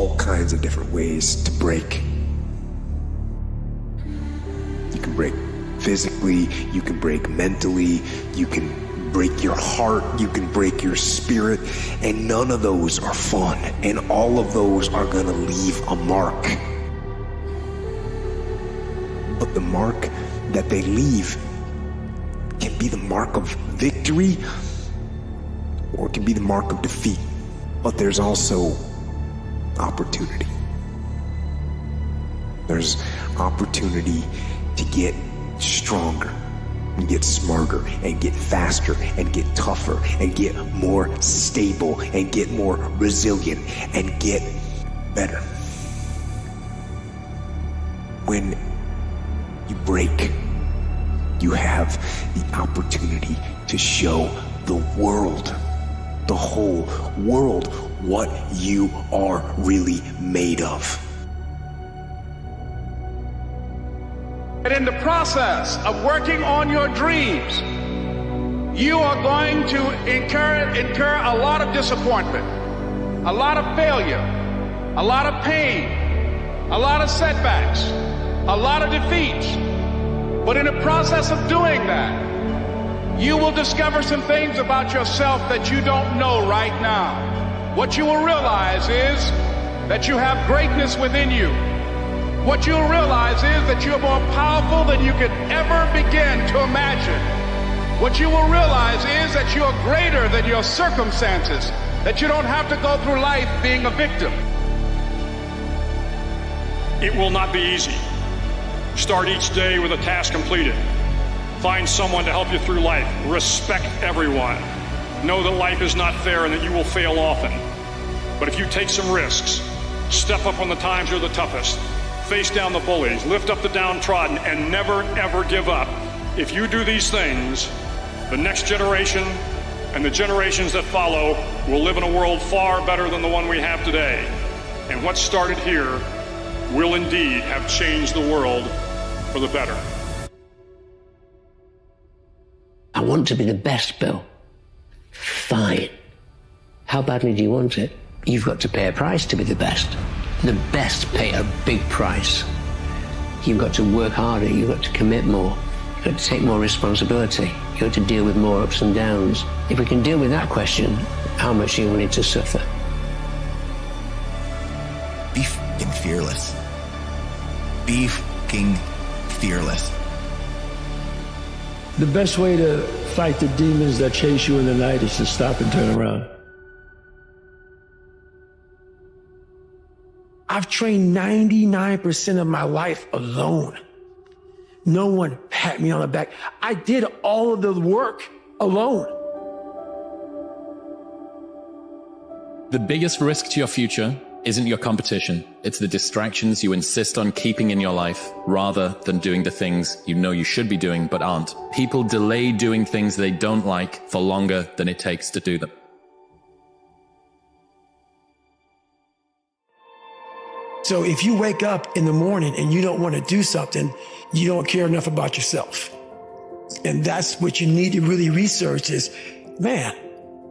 all kinds of different ways to break. You can break physically, you can break mentally, you can break your heart, you can break your spirit, and none of those are fun, and all of those are gonna leave a mark. But the mark that they leave can be the mark of victory, or it can be the mark of defeat. But there's also opportunity. There's opportunity to get stronger, and get smarter, and get faster, and get tougher, and get more stable, and get more resilient, and get better. When you break, you have the opportunity to show the world, the whole world, what you are really made of. And in the process of working on your dreams, you are going to incur a lot of disappointment, a lot of failure, a lot of pain, a lot of setbacks, a lot of defeats. But in the process of doing that, you will discover some things about yourself that you don't know right now. What you will realize is that you have greatness within you. What you'll realize is that you're more powerful than you could ever begin to imagine. What you will realize is that you're greater than your circumstances, that you don't have to go through life being a victim. It will not be easy. Start each day with a task completed. Find someone to help you through life. Respect everyone. Know that life is not fair and that you will fail often. But if you take some risks, step up when the times are the toughest, face down the bullies, lift up the downtrodden, and never, ever give up. If you do these things, the next generation and the generations that follow will live in a world far better than the one we have today. And what started here will indeed have changed the world for the better. I want to be the best, Bill. Fine. How badly do you want it? You've got to pay a price to be the best. The best pay a big price. You've got to work harder, you've got to commit more, you've got to take more responsibility, you've got to deal with more ups and downs. If we can deal with that question, how much are you willing to suffer? Be f***ing fearless. Be f***ing fearless. The best way to fight the demons that chase you in the night is to stop and turn around. I've trained 99% of my life alone. No one pat me on the back. I did all of the work alone. The biggest risk to your future isn't your competition. It's the distractions you insist on keeping in your life rather than doing the things you know you should be doing but aren't. People delay doing things they don't like for longer than it takes to do them. So if you wake up in the morning and you don't want to do something, you don't care enough about yourself. And that's what you need to really research is, man,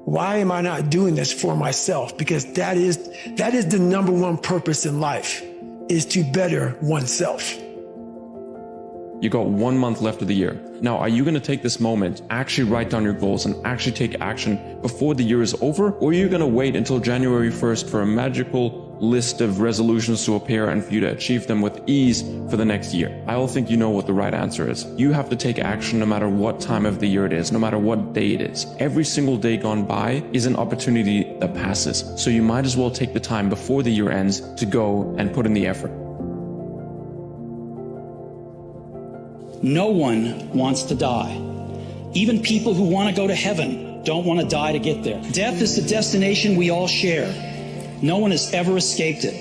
why am I not doing this for myself? Because that is the number one purpose in life, is to better oneself. You got 1 month left of the year. Now, are you going to take this moment, actually write down your goals and actually take action before the year is over? Or are you going to wait until January 1st for a magical list of resolutions to appear and for you to achieve them with ease for the next year? I don't think you know what the right answer is. You have to take action no matter what time of the year it is, no matter what day it is. Every single day gone by is an opportunity that passes. So you might as well take the time before the year ends to go and put in the effort. No one wants to die. Even people who want to go to heaven don't want to die to get there. Death is the destination we all share. No one has ever escaped it.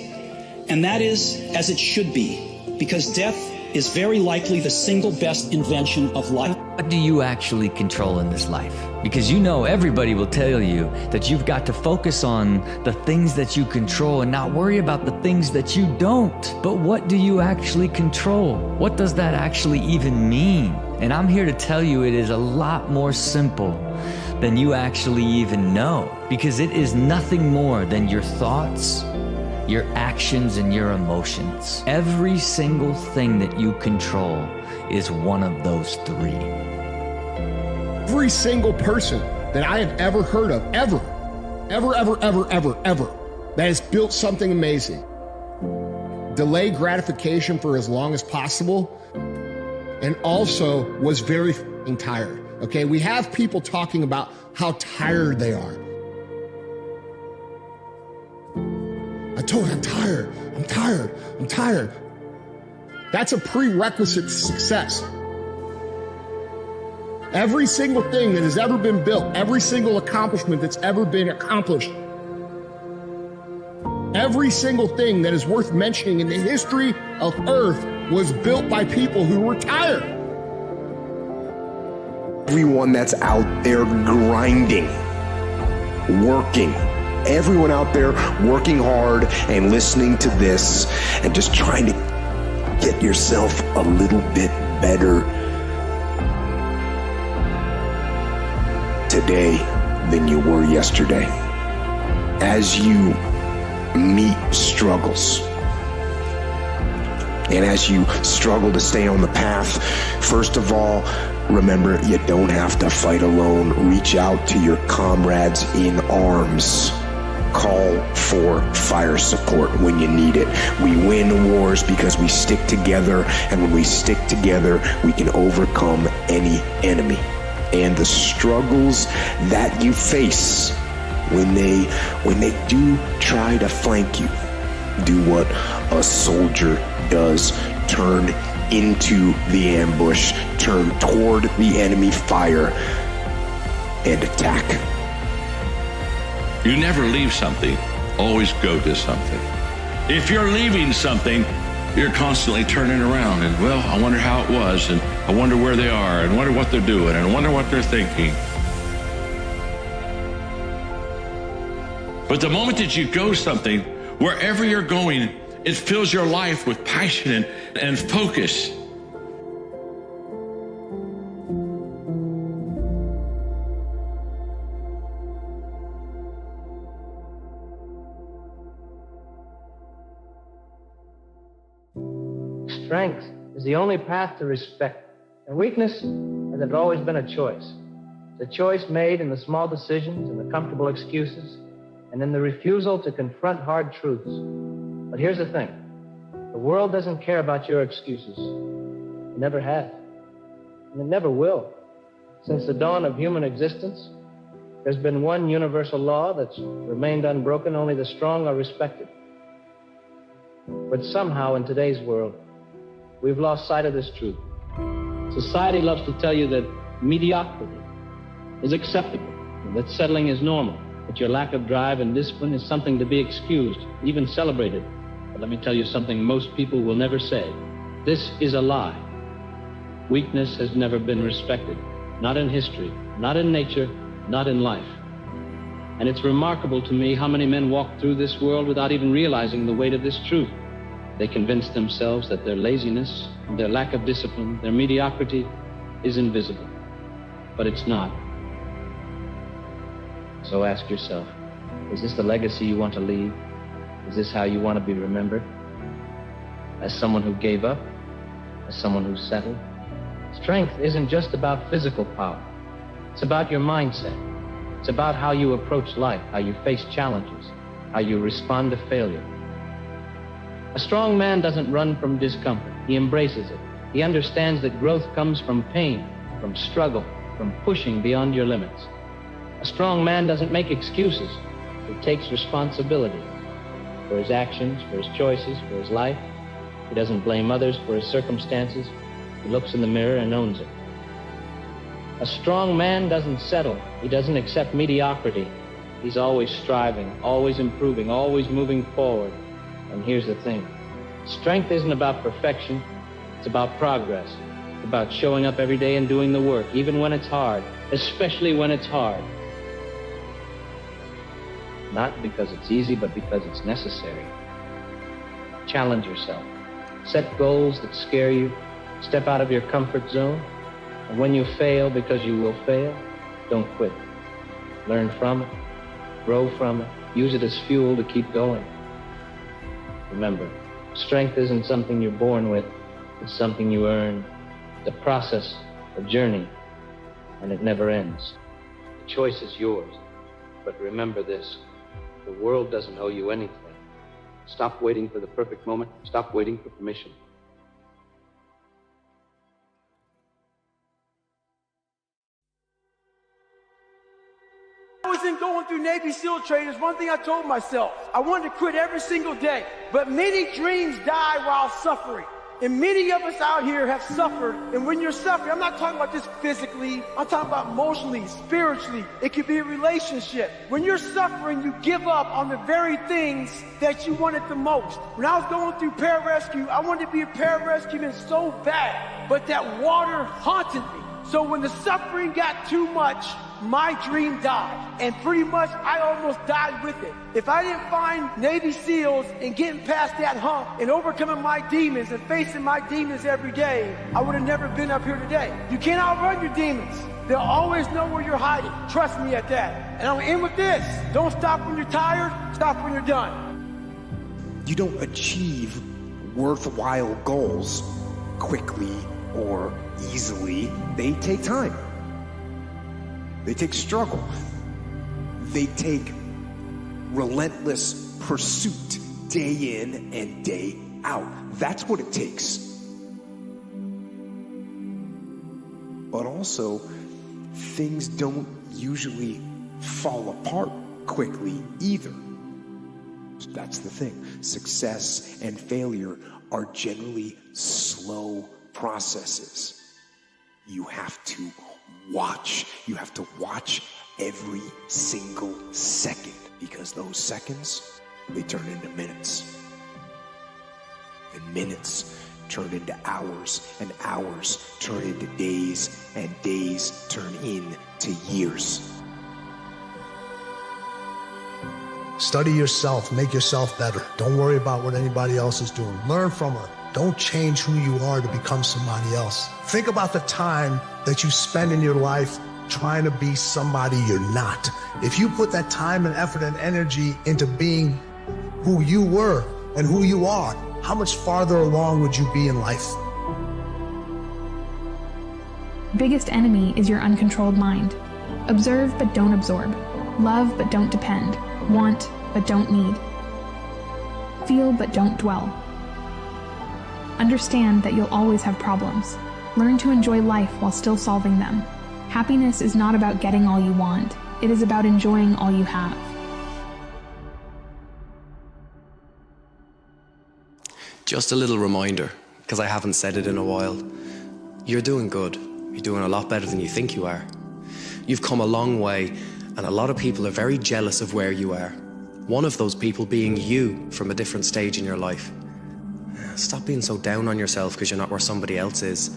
And that is as it should be, because death is very likely the single best invention of life. What do you actually control in this life? Because you know everybody will tell you that you've got to focus on the things that you control and not worry about the things that you don't. But what do you actually control? What does that actually even mean? And I'm here to tell you it is a lot more simple than you actually even know, because it is nothing more than your thoughts your actions, and your emotions. Every single thing that you control is one of those three. Every single person that I have ever heard of, ever, that has built something amazing, delay gratification for as long as possible, and also was very tired. Okay, we have people talking about how tired they are. I told you, I'm tired. That's a prerequisite to success. Every single thing that has ever been built, every single accomplishment that's ever been accomplished, every single thing that is worth mentioning in the history of Earth was built by people who were tired. Everyone that's out there grinding, working, everyone out there working hard and listening to this and just trying to get yourself a little bit better today than you were yesterday. As you meet struggles, and as you struggle to stay on the path, first of all, remember, you don't have to fight alone. Reach out to your comrades in arms. Call for fire support when you need it. We win wars because we stick together, and when we stick together, we can overcome any enemy. And the struggles that you face when they do try to flank you, do what a soldier does. Turn into the ambush, turn toward the enemy fire, and attack. You never leave something, always go to something. If you're leaving something, you're constantly turning around and, well, I wonder how it was, and I wonder where they are, and wonder what they're doing, and I wonder what they're thinking. But the moment that you go something, wherever you're going, it fills your life with passion and focus. Strength is the only path to respect, and weakness has always been a choice. It's a choice made in the small decisions and the comfortable excuses, and in the refusal to confront hard truths. But here's the thing. The world doesn't care about your excuses. It never has. And it never will. Since the dawn of human existence, there's been one universal law that's remained unbroken. Only the strong are respected. But somehow in today's world, we've lost sight of this truth. Society loves to tell you that mediocrity is acceptable, and that settling is normal, that your lack of drive and discipline is something to be excused, even celebrated. But let me tell you something most people will never say. This is a lie. Weakness has never been respected, not in history, not in nature, not in life. And it's remarkable to me how many men walk through this world without even realizing the weight of this truth. They convince themselves that their laziness, their lack of discipline, their mediocrity is invisible. But it's not. So ask yourself, is this the legacy you want to leave? Is this how you want to be remembered? As someone who gave up? As someone who settled? Strength isn't just about physical power. It's about your mindset. It's about how you approach life, how you face challenges, how you respond to failure. A strong man doesn't run from discomfort. He embraces it. He understands that growth comes from pain, from struggle, from pushing beyond your limits. A strong man doesn't make excuses. He takes responsibility for his actions, for his choices, for his life. He doesn't blame others for his circumstances. He looks in the mirror and owns it. A strong man doesn't settle. He doesn't accept mediocrity. He's always striving, always improving, always moving forward. And here's the thing. Strength isn't about perfection. It's about progress. It's about showing up every day and doing the work, even when it's hard, especially when it's hard. Not because it's easy, but because it's necessary. Challenge yourself. Set goals that scare you. Step out of your comfort zone. And when you fail, because you will fail, don't quit. Learn from it. Grow from it. Use it as fuel to keep going. Remember, strength isn't something you're born with, it's something you earn. It's a process, a journey, and it never ends. The choice is yours, but remember this, the world doesn't owe you anything. Stop waiting for the perfect moment, stop waiting for permission. I wasn't going through Navy SEAL training. There's one thing I told myself. I wanted to quit every single day. But many dreams die while suffering. And many of us out here have suffered. And when you're suffering, I'm not talking about just physically. I'm talking about emotionally, spiritually. It could be a relationship. When you're suffering, you give up on the very things that you wanted the most. When I was going through pararescue, I wanted to be a pararescueman so bad. But that water haunted me. So when the suffering got too much, my dream died. And pretty much I almost died with it. If I didn't find Navy SEALs and getting past that hump and overcoming my demons and facing my demons every day, I would have never been up here today. You can't outrun your demons. They'll always know where you're hiding. Trust me at that. And I'm gonna end with this. Don't stop when you're tired, stop when you're done. You don't achieve worthwhile goals quickly or easily. They take time. They take struggle. They take relentless pursuit day in and day out. That's what it takes. But also, things don't usually fall apart quickly either. That's the thing. Success and failure are generally slow processes. You have to watch. You have to watch every single second, because those seconds, they turn into minutes. And minutes turn into hours, and hours turn into days, and days turn into years. Study yourself, make yourself better. Don't worry about what anybody else is doing. Learn from her. Don't change who you are to become somebody else. Think about the time that you spend in your life trying to be somebody you're not. If you put that time and effort and energy into being who you were and who you are, how much farther along would you be in life? Biggest enemy is your uncontrolled mind. Observe but don't absorb. Love but don't depend. Want but don't need. Feel but don't dwell. Understand that you'll always have problems. Learn to enjoy life while still solving them. Happiness is not about getting all you want. It is about enjoying all you have. Just a little reminder, because I haven't said it in a while. You're doing good. You're doing a lot better than you think you are. You've come a long way, and a lot of people are very jealous of where you are. One of those people being you from a different stage in your life. Stop being so down on yourself because you're not where somebody else is.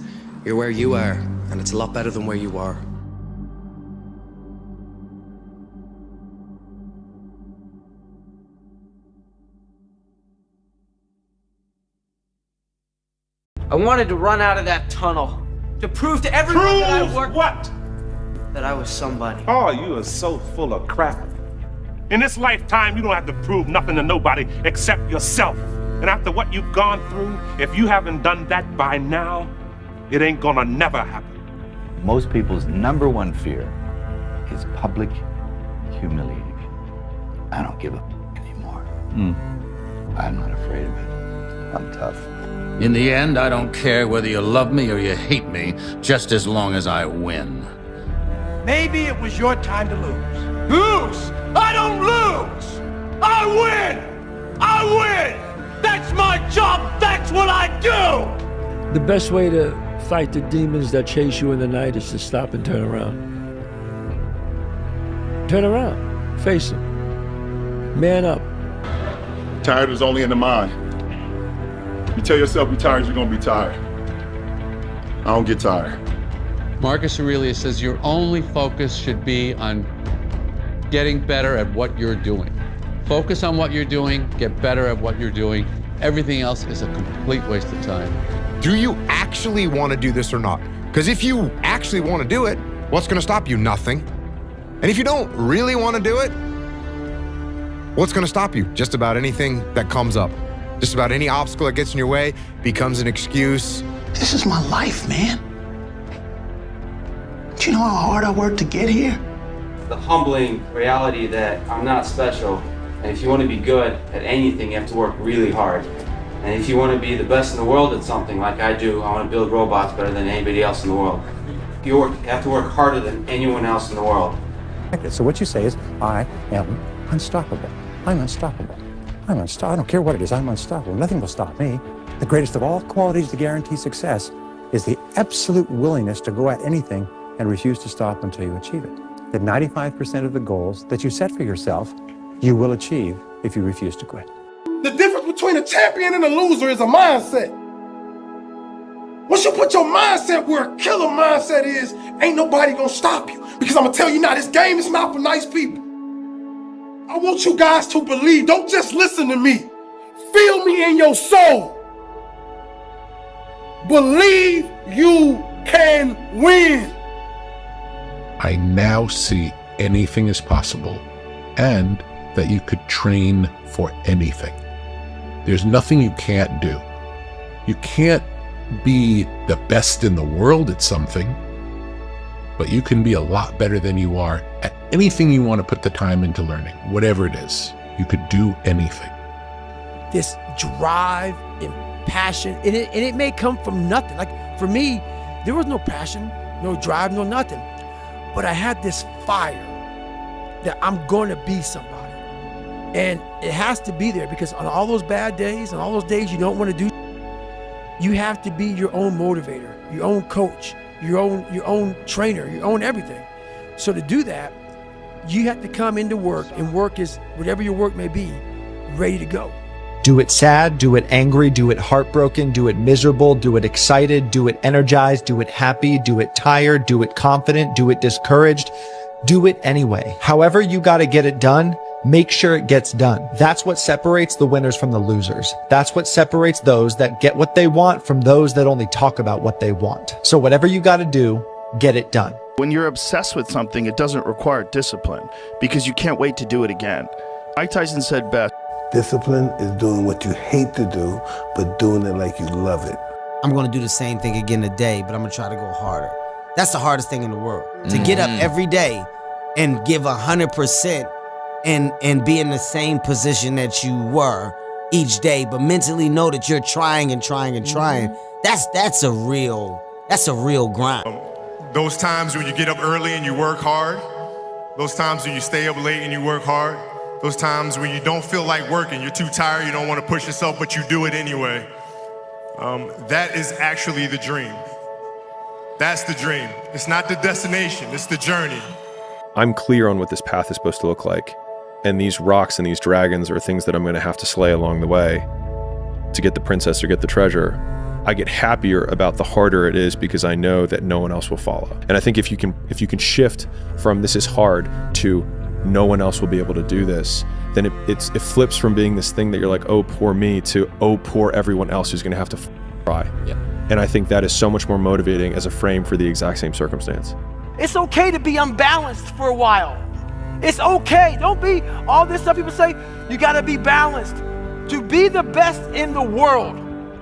You're where you are, and it's a lot better than where you are. I wanted to run out of that tunnel to prove to everyone that I worked. What? That I was somebody. Oh, you are so full of crap. In this lifetime, you don't have to prove nothing to nobody except yourself. And after what you've gone through, if you haven't done that by now, it ain't gonna never happen. Most people's number one fear is public humiliation. I don't give a anymore. I'm not afraid of it. I'm tough. In the end, I don't care whether you love me or you hate me, just as long as I win. Maybe it was your time to lose. Lose! I don't lose! I win! I win! That's my job! That's what I do! The best way to fight the demons that chase you in the night is to stop and turn around. Turn around. Face them. Man up. Tired is only in the mind. You tell yourself you're tired, you're gonna be tired. I don't get tired. Marcus Aurelius says your only focus should be on getting better at what you're doing. Focus on what you're doing, get better at what you're doing. Everything else is a complete waste of time. Do you actually want to do this or not? Because if you actually want to do it, what's going to stop you? Nothing. And if you don't really want to do it, what's going to stop you? Just about anything that comes up. Just about any obstacle that gets in your way becomes an excuse. This is my life, man. Do you know how hard I worked to get here? The humbling reality that I'm not special, and if you want to be good at anything, you have to work really hard. And if you want to be the best in the world at something like I do, I want to build robots better than anybody else in the world. You have to work harder than anyone else in the world. So what you say is, I am unstoppable. I'm unstoppable. I'm unstoppable. I don't care what it is, I'm unstoppable. Nothing will stop me. The greatest of all qualities to guarantee success is the absolute willingness to go at anything and refuse to stop until you achieve it. That 95% of the goals that you set for yourself, you will achieve if you refuse to quit. The difference between a champion and a loser is a mindset. Once you put your mindset where a killer mindset is, ain't nobody gonna stop you. Because I'm gonna tell you now, this game is not for nice people. I want you guys to believe, don't just listen to me. Feel me in your soul. Believe you can win. I now see anything is possible and that you could train for anything. There's nothing you can't do. You can't be the best in the world at something, but you can be a lot better than you are at anything you want to put the time into learning, whatever it is. You could do anything. This drive and passion, and it may come from nothing. Like for me, there was no passion, no drive, no nothing. But I had this fire that I'm going to be somebody. And it has to be there because on all those bad days and all those days you don't want to do, you have to be your own motivator, your own coach, your own trainer, your own everything. So to do that, you have to come into work, and work is whatever your work may be, ready to go. Do it sad, do it angry, do it heartbroken, do it miserable, do it excited, do it energized, do it happy, do it tired, do it confident, do it discouraged. Do it anyway. However you got to get it done, make sure it gets done. That's what separates the winners from the losers. That's what separates those that get what they want from those that only talk about what they want. So whatever you got to do, get it done. When you're obsessed with something, it doesn't require discipline because you can't wait to do it again. Mike Tyson said best, discipline is doing what you hate to do, but doing it like you love it. I'm going to do the same thing again today, but I'm going to try to go harder. That's the hardest thing in the world. To get up every day and give 100% and be in the same position that you were each day, but mentally know that you're trying and trying and trying. That's a real grind. Those times when you get up early and you work hard, those times when you stay up late and you work hard, those times when you don't feel like working, you're too tired, you don't want to push yourself, but you do it anyway. That is actually the dream. That's the dream. It's not the destination, it's the journey. I'm clear on what this path is supposed to look like. And these rocks and these dragons are things that I'm going to have to slay along the way to get the princess or get the treasure. I get happier about the harder it is because I know that no one else will follow. And I think if you can shift from this is hard to no one else will be able to do this, then it flips from being this thing that you're like, oh, poor me, to oh, poor everyone else who's going to have to try. Yeah. And I think that is so much more motivating as a frame for the exact same circumstance. It's okay to be unbalanced for a while. It's okay. Don't be all this stuff people say, you gotta be balanced. To be the best in the world,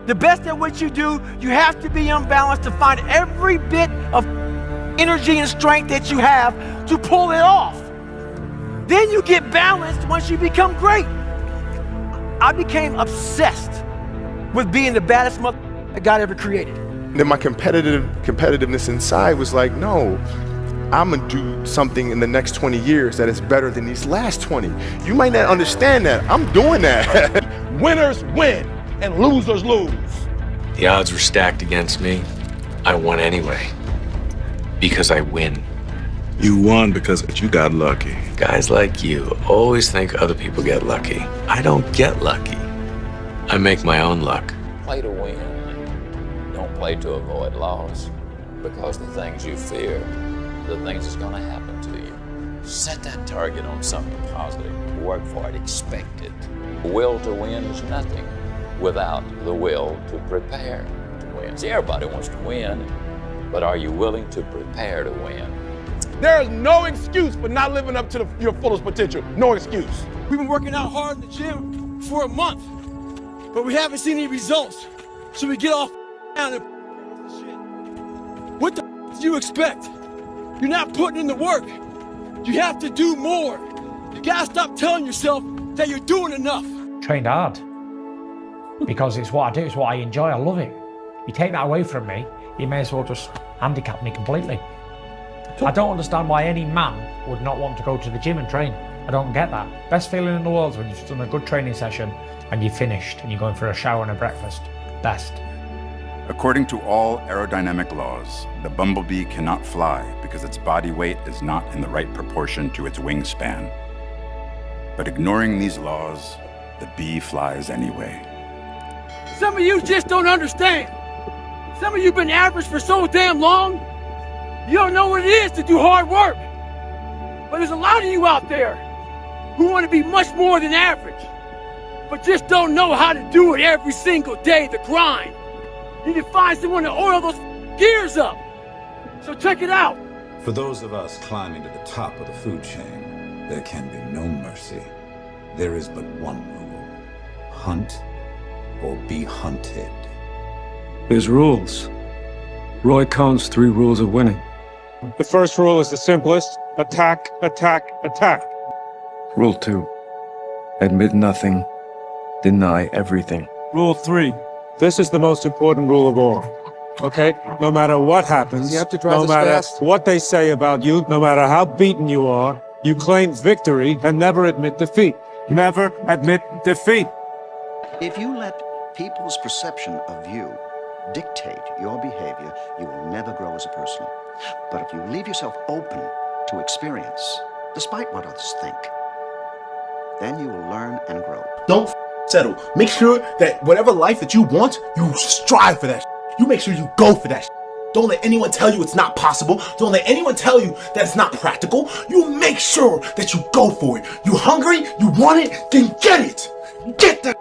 the best at what you do, you have to be unbalanced to find every bit of energy and strength that you have to pull it off. Then you get balanced once you become great. I became obsessed with being the baddest mother that God ever created. Then my competitiveness inside was like, no, I'm gonna do something in the next 20 years that is better than these last 20. You might not understand that. I'm doing that. Winners win and losers lose. The odds were stacked against me. I won anyway. Because I win. You won because you got lucky. Guys like you always think other people get lucky. I don't get lucky. I make my own luck. Play to win. Don't play to avoid loss. Because the things you fear, the things that's going to happen to you. Set that target on something positive. Work for it. Expect it. The will to win is nothing without the will to prepare to win. See, everybody wants to win, but are you willing to prepare to win? There is no excuse for not living up to your fullest potential. No excuse. We've been working out hard in the gym for a month. but we haven't seen any results. So we get off down and shit. What the do you expect? You're not putting in the work. You have to do more. You gotta stop telling yourself that you're doing enough. Trained hard. Because it's what I do, it's what I enjoy, I love it. You take that away from me, you may as well just handicap me completely. I don't understand why any man would not want to go to the gym and train. I don't get that. Best feeling in the world is when you've done a good training session and you're finished and you're going for a shower and a breakfast. Best. According to all aerodynamic laws, the bumblebee cannot fly because its body weight is not in the right proportion to its wingspan. But ignoring these laws, the bee flies anyway. Some of you just don't understand. Some of you been average for so damn long, you don't know what it is to do hard work. But there's a lot of you out there who want to be much more than average, but just don't know how to do it every single day, the grind. You need to find someone to oil those gears up. So check it out. For those of us climbing to the top of the food chain, there can be no mercy. There is but one rule: hunt or be hunted. There's rules. Roy Cohn's 3 rules of winning. The first rule is the simplest: attack, attack, attack. Rule 2. Admit nothing. Deny everything. Rule 3. This is the most important rule of all. Okay? No matter what happens, You have to drive no this matter fast? what they say about you, no matter how beaten you are, you claim victory and never admit defeat. Never admit defeat. If you let people's perception of you dictate your behavior, you will never grow as a person. But if you leave yourself open to experience, despite what others think, then you will learn and grow. Don't settle. Make sure that whatever life that you want, you strive for that. You make sure you go for that. Don't let anyone tell you it's not possible. Don't let anyone tell you that it's not practical. You make sure that you go for it. You hungry? You want it? Then get it. Get that.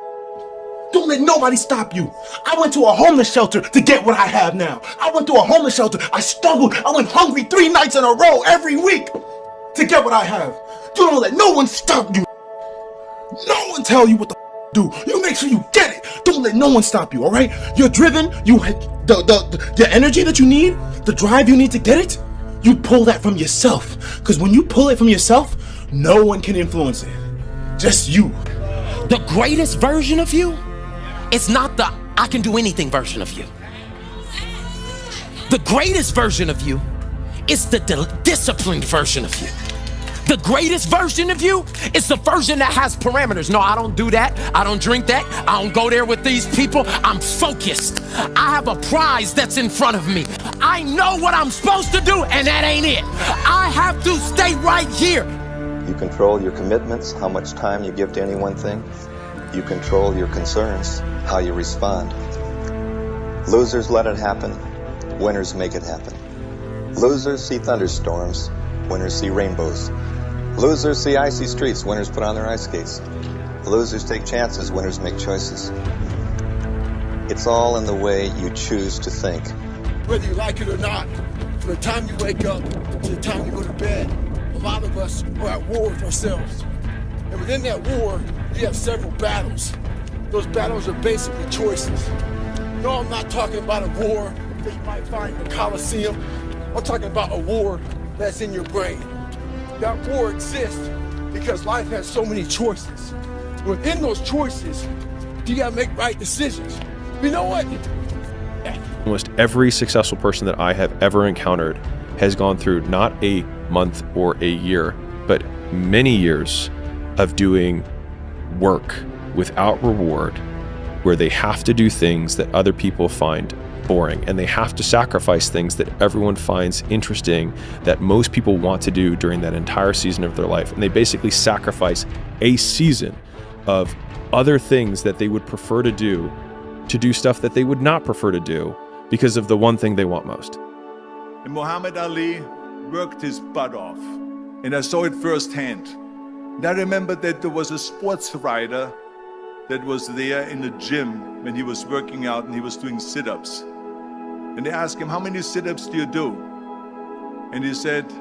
Don't let nobody stop you. I went to a homeless shelter to get what I have now. I went to a homeless shelter. I struggled. I went hungry 3 nights in a row every week to get what I have. You don't let no one stop you. No one tell you what the do. You make sure you get it. Don't let no one stop you, all right? You're driven. The energy that you need, the drive you need to get it, you pull that from yourself. Because when you pull it from yourself, no one can influence it. Just you. The greatest version of you is not the I can do anything version of you. The greatest version of you is the disciplined version of you. The greatest version of you is the version that has parameters. No, I don't do that. I don't drink that. I don't go there with these people. I'm focused. I have a prize that's in front of me. I know what I'm supposed to do, and that ain't it. I have to stay right here. You control your commitments, how much time you give to any one thing. You control your concerns, how you respond. Losers let it happen. Winners make it happen. Losers see thunderstorms. Winners see rainbows. Losers see icy streets. Winners put on their ice skates. Losers take chances. Winners make choices. It's all in the way you choose to think. Whether you like it or not, from the time you wake up to the time you go to bed, a lot of us are at war with ourselves. And within that war, you have several battles. Those battles are basically choices. No, I'm not talking about a war that you might find in the Coliseum. I'm talking about a war that's in your brain. That war exists because life has so many choices. Within those choices, you gotta make right decisions. You know what? Almost every successful person that I have ever encountered has gone through not a month or a year, but many years of doing work without reward, where they have to do things that other people find boring, and they have to sacrifice things that everyone finds interesting, that most people want to do during that entire season of their life. And they basically sacrifice a season of other things that they would prefer to do stuff that they would not prefer to do because of the one thing they want most. And Muhammad Ali worked his butt off, and I saw it firsthand. And I remember that there was a sports writer that was there in the gym when he was working out and he was doing sit-ups. And they asked him, how many sit-ups do you do? And he said,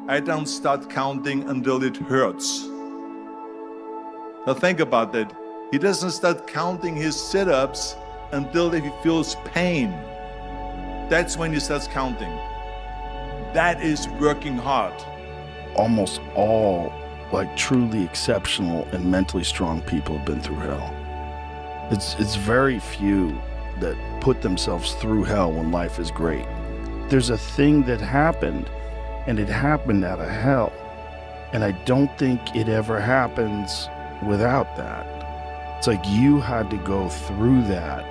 I don't start counting until it hurts. Now think about that. He doesn't start counting his sit-ups until he feels pain. That's when he starts counting. That is working hard. Almost all truly exceptional and mentally strong people have been through hell. It's very few that put themselves through hell when life is great. There's a thing that happened, and it happened out of hell. And I don't think it ever happens without that. It's like you had to go through that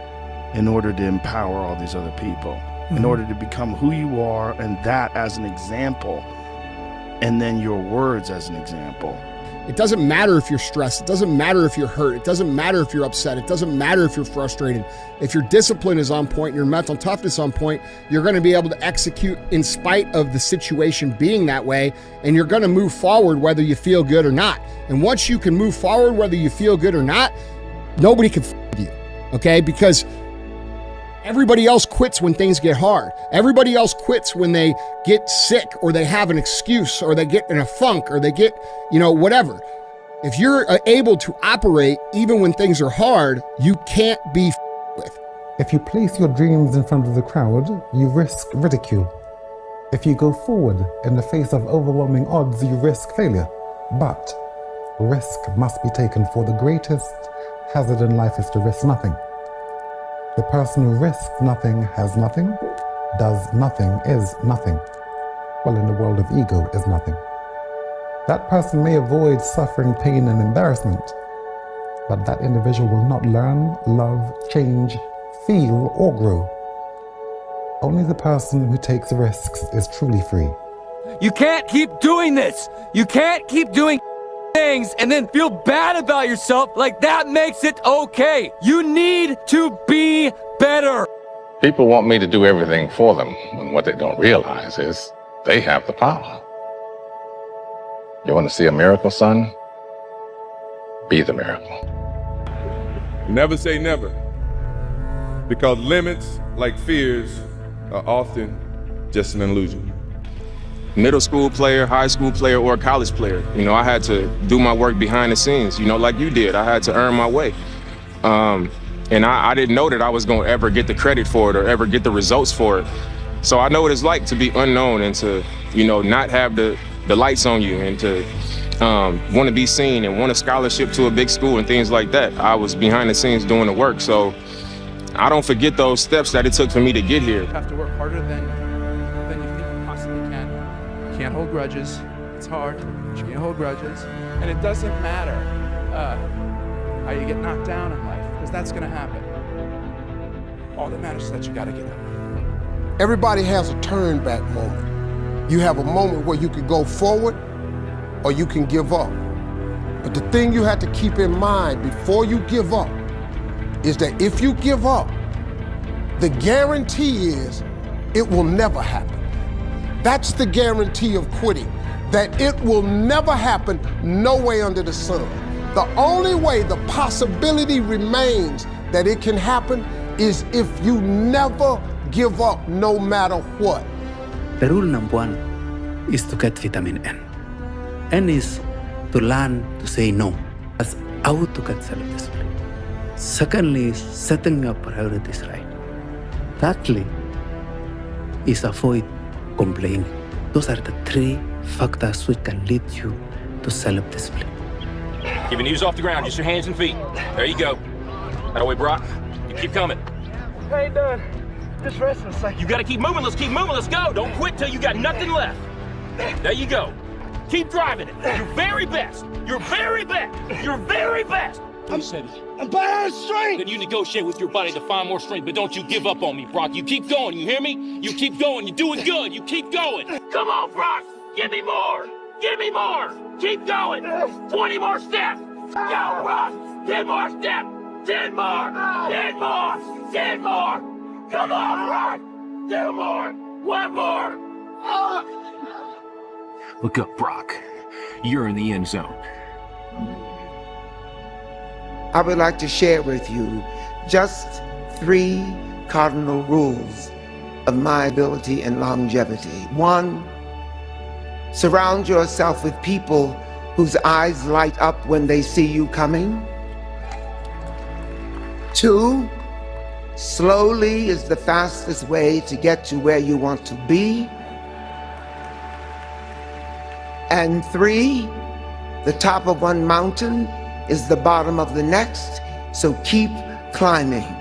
in order to empower all these other people, in order to become who you are, and that as an example, and then your words as an example. It doesn't matter if you're stressed. It doesn't matter if you're hurt. It doesn't matter if you're upset. It doesn't matter if you're frustrated. If your discipline is on point, your mental toughness on point, you're going to be able to execute in spite of the situation being that way, and you're going to move forward whether you feel good or not. And once you can move forward whether you feel good or not, nobody can f*** you, okay? Because everybody else quits when things get hard. Everybody else quits when they get sick, or they have an excuse, or they get in a funk, or they get, whatever. If you're able to operate even when things are hard, you can't be with. If you place your dreams in front of the crowd, you risk ridicule. If you go forward in the face of overwhelming odds, you risk failure. But risk must be taken, for the greatest hazard in life is to risk nothing. The person who risks nothing has nothing, does nothing is nothing. Well, in the world of ego is nothing. That person may avoid suffering, pain, and embarrassment, but that individual will not learn, love, change, feel, or grow. Only the person who takes risks is truly free. You can't keep doing this. You can't keep doing things and then feel bad about yourself like that makes it okay. You need to be better. People want me to do everything for them, and what they don't realize is they have the power. You want to see a miracle, son? Be the miracle. Never say never, because limits, like fears, are often just an illusion. Middle school player, high school player, or college player. I had to do my work behind the scenes, like you did. I had to earn my way. And I didn't know that I was going to ever get the credit for it or ever get the results for it. So I know what it's like to be unknown and to, not have the lights on you, and to want to be seen and want a scholarship to a big school and things like that. I was behind the scenes doing the work. So I don't forget those steps that it took for me to get here. You have to work harder than you think you possibly can. You can't hold grudges. It's hard, but you can't hold grudges. And it doesn't matter how you get knocked down in life, because that's going to happen. All that matters is that you got to get up. Everybody has a turn back moment. You have a moment where you can go forward or you can give up. But the thing you have to keep in mind before you give up is that if you give up, the guarantee is it will never happen. That's the guarantee of quitting, that it will never happen, no way under the sun. The only way the possibility remains that it can happen is if you never give up, no matter what. The rule number one is to get vitamin N. N is to learn to say no. That's how to get self-discipline. Secondly, is setting your priorities right. Thirdly, is avoid complaining. Those are the three factors which can lead you to self-discipline. Keep your knees off the ground, just your hands and feet. There you go. That way, Brock. You keep coming. I ain't done. Just resting a second. You gotta keep moving. Let's keep moving. Let's go. Don't quit till you got nothing left. There you go. Keep driving it. Your very best. Your very best. Your very best. I'm behind strength. Then you negotiate with your body to find more strength, but don't you give up on me, Brock. You keep going. You hear me? You keep going. You're doing good. You keep going. Come on, Brock. Give me more. Give me more. Keep going. 20 more steps. Go, Brock. 10 more steps. 10 more. 10 more. 10 more. Come on, Brock. 2 more. 1 more. Look up, Brock. You're in the end zone. I would like to share with you just 3 cardinal rules of my ability and longevity. 1, surround yourself with people whose eyes light up when they see you coming. 2, slowly is the fastest way to get to where you want to be. And 3, the top of one mountain is the bottom of the next, so keep climbing.